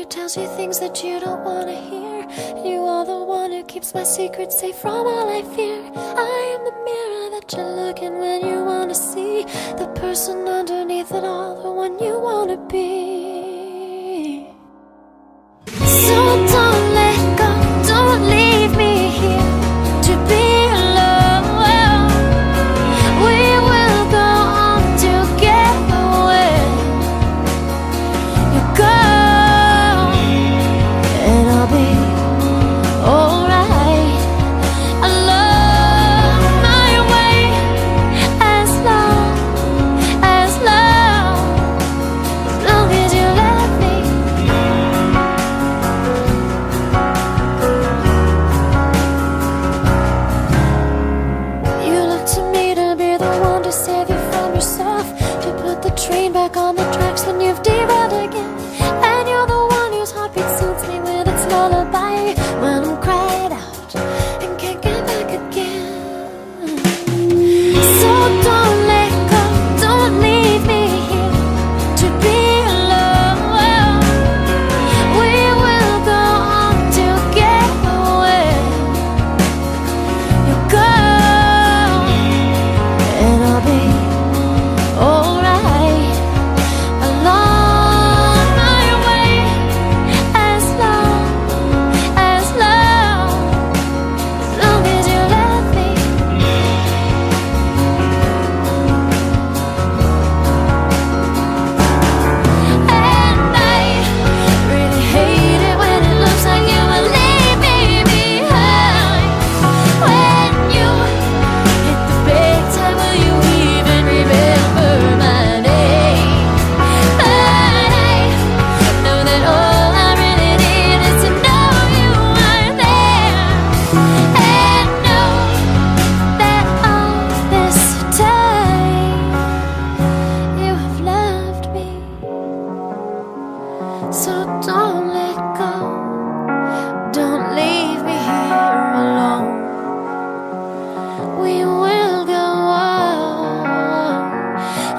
tells you things that you don't wanna hear. You are the one who keeps my secrets safe from all I fear. I am the mirror that you look in when you wanna see the person underneath it all, the one you wanna be. So don't let go, don't leave me here to be alone. We will go on together when you go. Save you from yourself, to put the train back on the tracks when you've derailed again. And you're the one whose heartbeat soothes me with its lullaby when I'm cried out and can't get back again. So don't let go, don't leave me here to be alone. We will go on together when you go. So don't let go, don't leave me here alone. We will go on,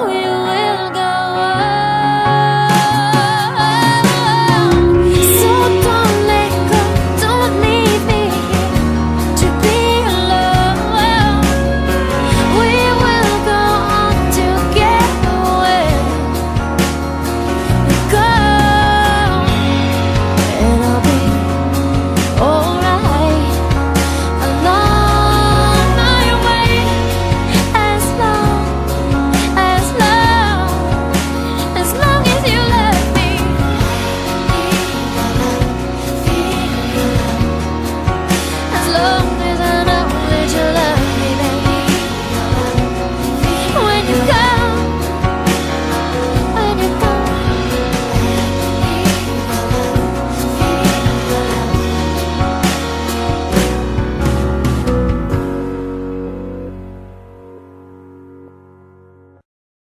we will go on. So don't let go, don't leave me here to be alone. We will go on together when you go. Long